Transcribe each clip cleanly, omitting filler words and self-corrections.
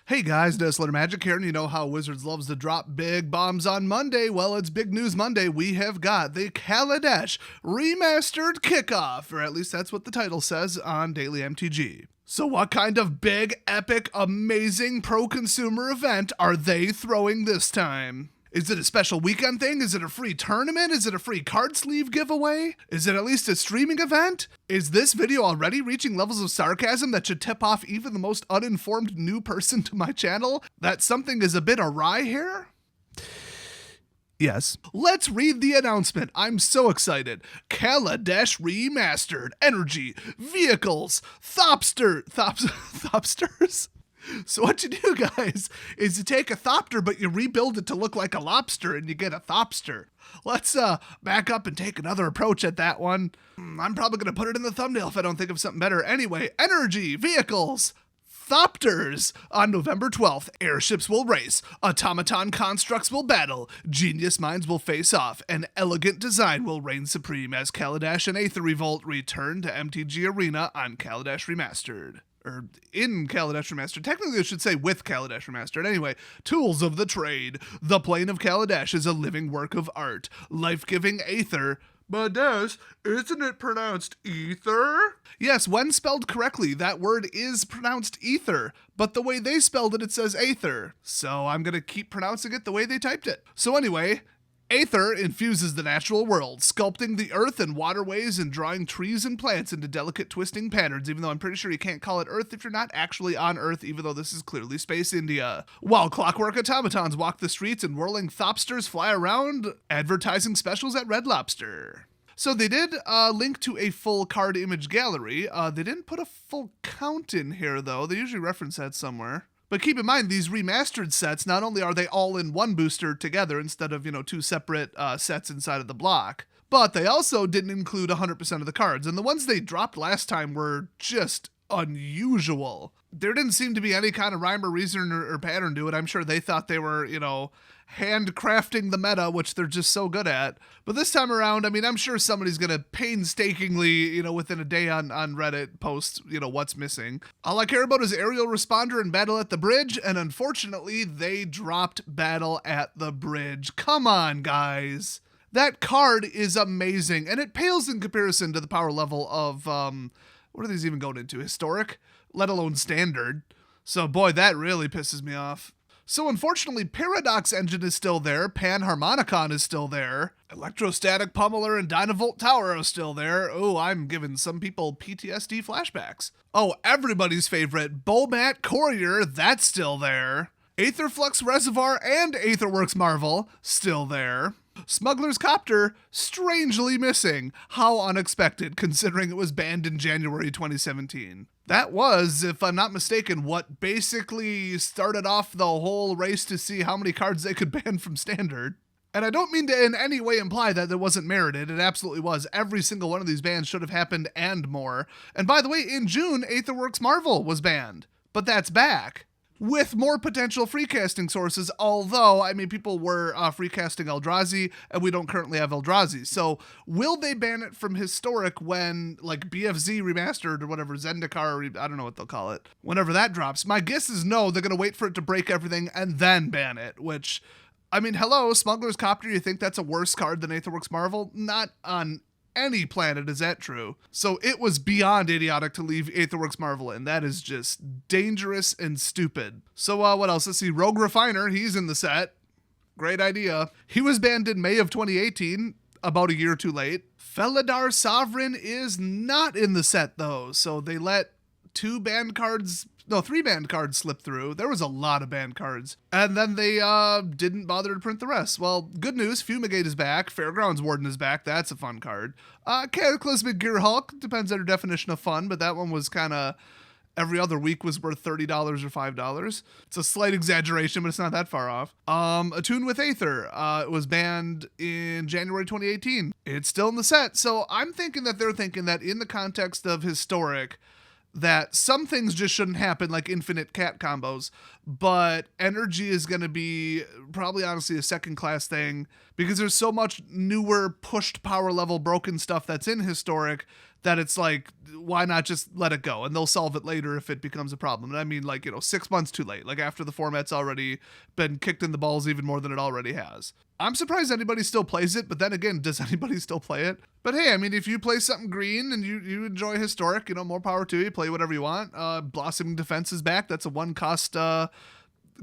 Hey guys, Dazzler Magic here, and you know how Wizards loves to drop big bombs on Monday? Well, it's Big News Monday. We have got the Kaladesh Remastered Kickoff, or at least that's what the title says on Daily MTG. So what kind of big, epic, amazing pro-consumer event are they throwing this time? Is it a special weekend thing? Is it a free tournament? Is it a free card sleeve giveaway? Is it at least a streaming event? Is this video already reaching levels of sarcasm that should tip off even the most uninformed new person to my channel that something is a bit awry here? Yes. Let's read the announcement. I'm so excited. Kaladesh Remastered. Energy. Vehicles. Thopsters? So what you do, guys, is you take a Thopter, but you rebuild it to look like a lobster, and you get a Thopster. Let's back up and take another approach at that one. I'm probably going to put it in the thumbnail if I don't think of something better. Anyway, energy, vehicles, Thopsters. On November 12th, airships will race, automaton constructs will battle, genius minds will face off, and elegant design will reign supreme as Kaladesh and Aether Revolt return to MTG Arena on Kaladesh Remastered. Or in Kaladesh Remastered. Technically, I should say with Kaladesh Remastered. Anyway, tools of the trade. The plane of Kaladesh is a living work of art. Life-giving Aether. But Des, isn't it pronounced ether? Yes, when spelled correctly, that word is pronounced ether. But the way they spelled it, it says Aether. So I'm going to keep pronouncing it the way they typed it. So anyway, Aether infuses the natural world, sculpting the earth and waterways and drawing trees and plants into delicate twisting patterns, even though I'm pretty sure you can't call it Earth if you're not actually on Earth, even though this is clearly Space India. While clockwork automatons walk the streets and whirling Thopsters fly around, advertising specials at Red Lobster. So they did link to a full card image gallery. They didn't put a full count in here, though. They usually reference that somewhere. But keep in mind, these remastered sets, not only are they all in one booster together instead of, two separate sets inside of the block, but they also didn't include 100% of the cards. And the ones they dropped last time were just unusual. There didn't seem to be any kind of rhyme or reason or pattern to it. I'm sure they thought they were, handcrafting the meta, which they're just so good at. But this time around, I'm sure somebody's going to painstakingly, within a day on Reddit post, what's missing. All I care about is aerial responder and battle at the bridge, and unfortunately, they dropped battle at the bridge. Come on, guys. That card is amazing, and it pales in comparison to the power level of, what are these even going into? Historic? Let alone standard. So, boy, that really pisses me off. So unfortunately, Paradox Engine is still there, Panharmonicon is still there, Electrostatic Pummeler and Dynavolt Tower are still there. Oh, I'm giving some people PTSD flashbacks. Oh, everybody's favorite, Bomat Courier, that's still there. Aetherflux Reservoir and Aetherworks Marvel, still there. Smuggler's Copter, strangely missing. How unexpected, considering it was banned in January 2017. That was, if I'm not mistaken, what basically started off the whole race to see how many cards they could ban from Standard. And I don't mean to in any way imply that it wasn't merited. It absolutely was. Every single one of these bans should have happened and more. And by the way, in June, Aetherworks Marvel was banned. But that's back. With more potential free casting sources, although, people were free casting Eldrazi, and we don't currently have Eldrazi. So, will they ban it from Historic when, BFZ Remastered or whatever, Zendikar, I don't know what they'll call it, whenever that drops? My guess is no, they're going to wait for it to break everything and then ban it, which, hello, Smuggler's Copter, you think that's a worse card than Aetherworks Marvel? Not on any planet is that true. So it was beyond idiotic to leave Aetherworks Marvel in. That is just dangerous and stupid. So what else? Let's see. Rogue Refiner, he's in the set. Great idea. He was banned in May of 2018, about a year too late. Felidar Sovereign is not in the set though. So they let three banned cards slip through. There was a lot of banned cards. And then they didn't bother to print the rest. Well, good news, Fumigate is back. Fairgrounds Warden is back. That's a fun card. Cataclysmic Gear Hulk, depends on your definition of fun, but that one was kind of every other week was worth $30 or $5. It's a slight exaggeration, but it's not that far off. Attune with Aether, it was banned in January 2018. It's still in the set. So I'm thinking that they're thinking that in the context of Historic, that some things just shouldn't happen, like infinite cat combos, but energy is going to be probably honestly a second class thing because there's so much newer pushed power level broken stuff that's in Historic that it's like, why not just let it go? And they'll solve it later if it becomes a problem. And I mean, like, 6 months too late, like after the format's already been kicked in the balls even more than it already has. I'm surprised anybody still plays it, but then again, does anybody still play it? But hey, I mean, if you play something green and you enjoy historic, more power to you. Play whatever you want. Blossoming Defense is back. That's a 1-cost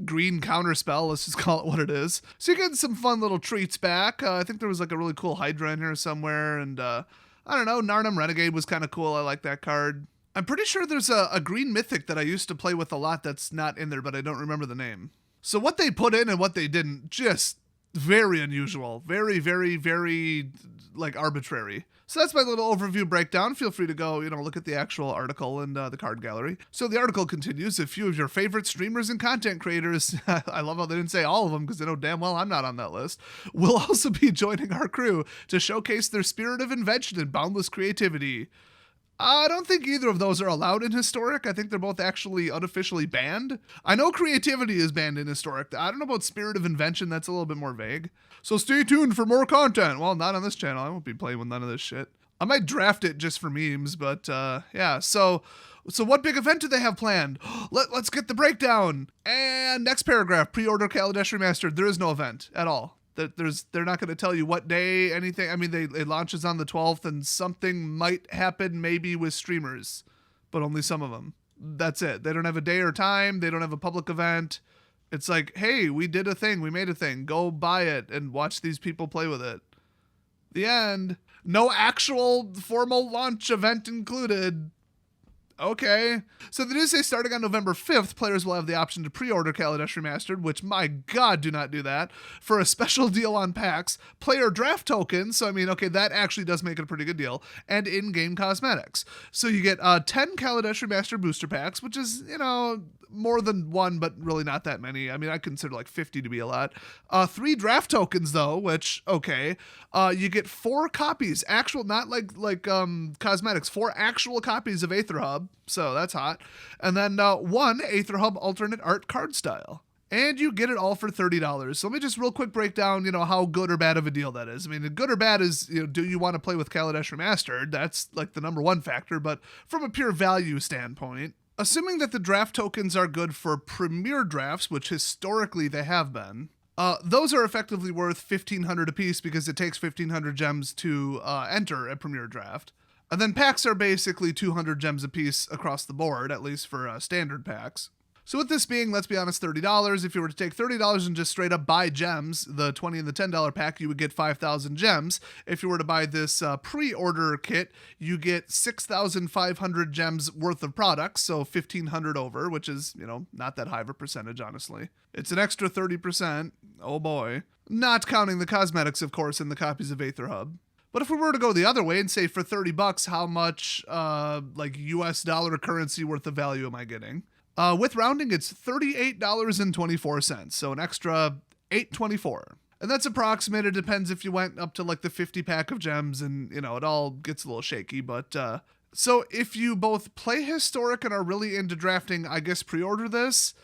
green counter spell. Let's just call it what it is. So you're getting some fun little treats back. I think there was like a really cool Hydra in here somewhere, and I don't know, Narnum Renegade was kind of cool. I like that card. I'm pretty sure there's a green mythic that I used to play with a lot that's not in there, but I don't remember the name. So what they put in and what they didn't, just very unusual. Very, very, very, like, arbitrary. So that's my little overview breakdown. Feel free to go, look at the actual article and the card gallery. So the article continues. A few of your favorite streamers and content creators, I love how they didn't say all of them because they know damn well I'm not on that list, will also be joining our crew to showcase their spirit of invention and boundless creativity. I don't think either of those are allowed in Historic. I think they're both actually unofficially banned. I know creativity is banned in Historic. I don't know about spirit of invention. That's a little bit more vague. So stay tuned for more content. Well, not on this channel. I won't be playing with none of this shit. I might draft it just for memes, but yeah. So what big event do they have planned? Let's get the breakdown. And next paragraph, pre-order Kaladesh Remastered. There is no event at all. They're not going to tell you what day, anything. I mean, it launches on the 12th, and something might happen maybe with streamers, but only some of them. That's it. They don't have a day or time. They don't have a public event. It's like, hey, we did a thing. We made a thing. Go buy it and watch these people play with it. The end. No actual formal launch event included. Okay. So they do say starting on November 5th, players will have the option to pre-order Kaladesh Remastered, which, my God, do not do that, for a special deal on packs, player draft tokens, so I mean, okay, that actually does make it a pretty good deal, and in-game cosmetics. So you get 10 Kaladesh Remastered booster packs, which is, more than one, but really not that many. I mean, I consider like 50 to be a lot. 3 draft tokens, though, which, okay. You get 4 copies, actual, not like cosmetics, 4 actual copies of Aether Hub, so that's hot. And then 1 Aether Hub alternate art card style. And you get it all for $30. So let me just real quick break down, how good or bad of a deal that is. I mean, good or bad is, do you want to play with Kaladesh Remastered? That's like the number one factor, but from a pure value standpoint, assuming that the draft tokens are good for premier drafts, which historically they have been, those are effectively worth 1,500 apiece because it takes 1,500 gems to enter a premier draft. And then packs are basically 200 gems apiece across the board, at least for standard packs. So with this being, let's be honest, $30, if you were to take $30 and just straight up buy gems, the $20 and the $10 pack, you would get 5,000 gems. If you were to buy this pre-order kit, you get 6,500 gems worth of products, so 1,500 over, which is, not that high of a percentage, honestly. It's an extra 30%. Oh boy. Not counting the cosmetics, of course, and the copies of Aether Hub. But if we were to go the other way and say for $30, how much US dollar currency worth of value am I getting? With rounding, it's $38.24, so an extra $8.24. And that's approximate. It depends if you went up to like the 50 pack of gems, and it all gets a little shaky. But so if you both play Historic and are really into drafting, I guess pre-order this.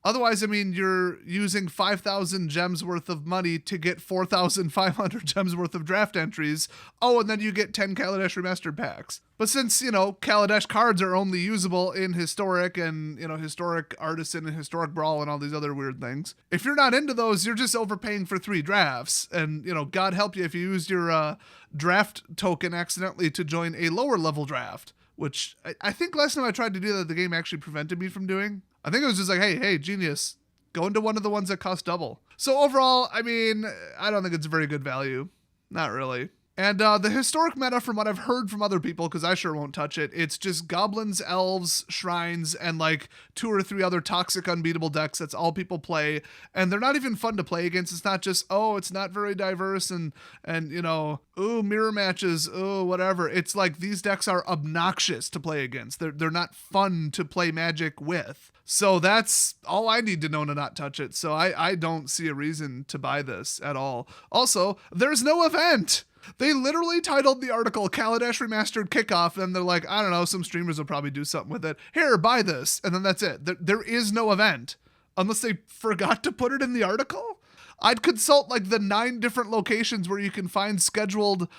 Otherwise, I mean, you're using 5,000 gems worth of money to get 4,500 gems worth of draft entries. Oh, and then you get 10 Kaladesh Remastered packs. But since, Kaladesh cards are only usable in Historic and, Historic Artisan and Historic Brawl and all these other weird things, if you're not into those, you're just overpaying for 3 drafts. And, God help you if you used your draft token accidentally to join a lower level draft, which I think last time I tried to do that, the game actually prevented me from doing. I think it was just like, hey, genius, go into one of the ones that cost double. So overall, I mean, I don't think it's a very good value. Not really. And the Historic meta, from what I've heard from other people, because I sure won't touch it, it's just goblins, elves, shrines, and like 2 or 3 other toxic unbeatable decks. That's all people play. And they're not even fun to play against. It's not just, it's not very diverse and mirror matches, whatever. It's like these decks are obnoxious to play against. They're not fun to play Magic with. So that's all I need to know to not touch it. So I don't see a reason to buy this at all. Also, there's no event. They literally titled the article Kaladesh Remastered Kickoff, and they're like, I don't know, some streamers will probably do something with it. Here, buy this. And then that's it. There is no event. Unless they forgot to put it in the article. I'd consult like the 9 different locations where you can find scheduled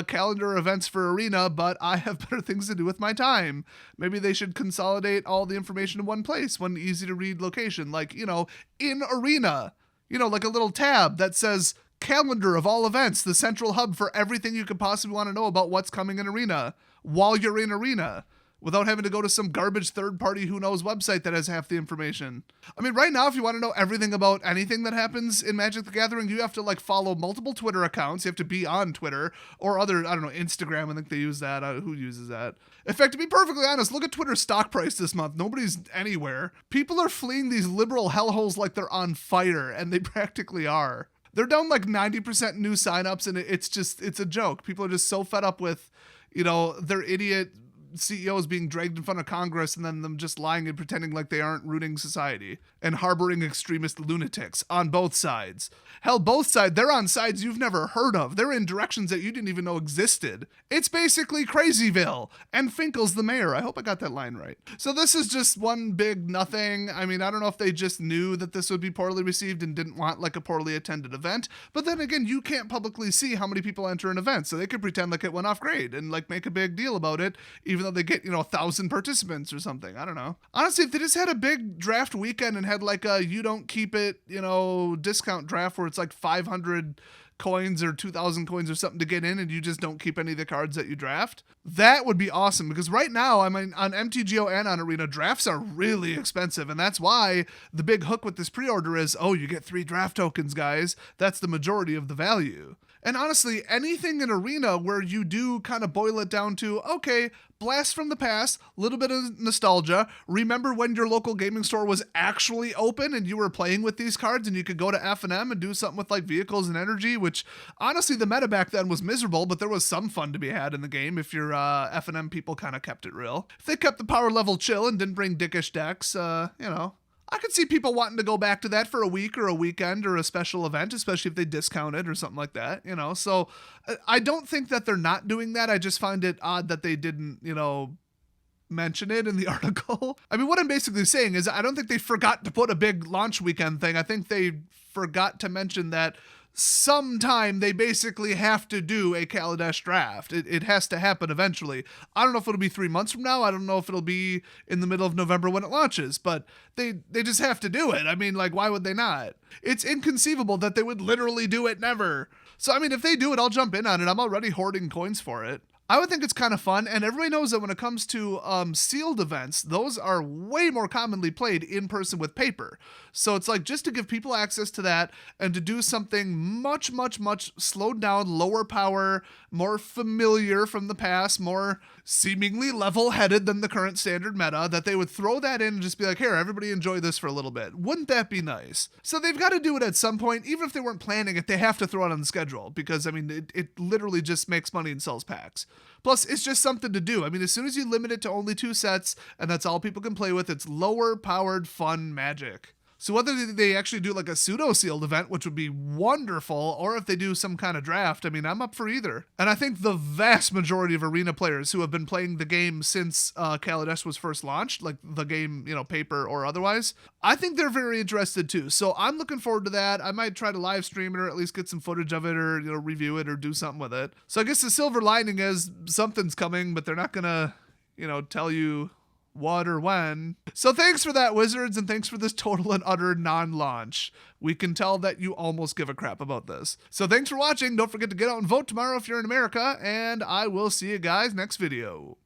calendar events for Arena, but I have better things to do with my time. Maybe they should consolidate all the information in one place, one easy to read location, like, you know, in Arena, you know, like a little tab that says calendar of all events, the central hub for everything you could possibly want to know about what's coming in Arena while you're in Arena, without having to go to some garbage third-party who-knows website that has half the information. I mean, right now, if you want to know everything about anything that happens in Magic the Gathering, you have to, like, follow multiple Twitter accounts. You have to be on Twitter or other, I don't know, Instagram. I think they use that. Who uses that? In fact, to be perfectly honest, look at Twitter's stock price this month. Nobody's anywhere. People are fleeing these liberal hellholes like they're on fire, and they practically are. They're down like 90% new signups, and it's a joke. People are just so fed up with, you know, their idiot CEOs being dragged in front of Congress and then them just lying and pretending like they aren't ruining society and harboring extremist lunatics on both sides. Hell, both sides, they're on sides you've never heard of. They're in directions that you didn't even know existed. It's basically Crazyville, and Finkel's the mayor. I hope I got that line right. So this is just one big nothing. I mean, I don't know if they just knew that this would be poorly received and didn't want like a poorly attended event, but then again, you can't publicly see how many people enter an event, so they could pretend like it went off great and like make a big deal about it, even though they get, you know, 1,000 participants or something. I don't know. Honestly, if they just had a big draft weekend and had like a you don't keep it, you know, discount draft where it's like 500 coins or 2,000 coins or something to get in and you just don't keep any of the cards that you draft, that would be awesome. Because right now, I mean, on MTGO and on Arena, drafts are really expensive, and that's why the big hook with this pre-order is, oh, you get 3 draft tokens, guys. That's the majority of the value. And honestly, anything in Arena where you do kind of boil it down to, okay, blast from the past, a little bit of nostalgia, remember when your local gaming store was actually open and you were playing with these cards and you could go to F&M and do something with like vehicles and energy, which honestly the meta back then was miserable, but there was some fun to be had in the game if your F&M people kind of kept it real. If they kept the power level chill and didn't bring dickish decks, you know, I could see people wanting to go back to that for a week or a weekend or a special event, especially if they discount it or something like that, you know? So I don't think that they're not doing that. I just find it odd that they didn't, you know, mention it in the article. I mean, what I'm basically saying is I don't think they forgot to put a big launch weekend thing. I think they forgot to mention that sometime they basically have to do a Kaladesh draft. It has to happen eventually. I don't know if it'll be 3 months from now. I don't know if it'll be in the middle of November when it launches, but they just have to do it. I mean, like, why would they not? It's inconceivable that they would literally do it never. So, I mean, if they do it, I'll jump in on it. I'm already hoarding coins for it. I would think it's kind of fun, and everybody knows that when it comes to sealed events, those are way more commonly played in person with paper. So it's like just to give people access to that and to do something much, much, much slowed down, lower power, more familiar from the past, more seemingly level-headed than the current standard meta, that they would throw that in and just be like, here, everybody enjoy this for a little bit. Wouldn't that be nice? So they've got to do it at some point. Even if they weren't planning it, they have to throw it on the schedule because, I mean, it literally just makes money and sells packs. Plus, it's just something to do. I mean, as soon as you limit it to only 2 sets and that's all people can play with, it's lower-powered, fun Magic. So whether they actually do like a pseudo-sealed event, which would be wonderful, or if they do some kind of draft, I mean, I'm up for either. And I think the vast majority of Arena players who have been playing the game since Kaladesh was first launched, like the game, you know, paper or otherwise, I think they're very interested too. So I'm looking forward to that. I might try to live stream it or at least get some footage of it or, you know, review it or do something with it. So I guess the silver lining is something's coming, but they're not gonna, you know, tell you what or when. So thanks for that, Wizards, and thanks for this total and utter non-launch. We can tell that you almost give a crap about this. So thanks for watching. Don't forget to get out and vote tomorrow if you're in America, and I will see you guys next video.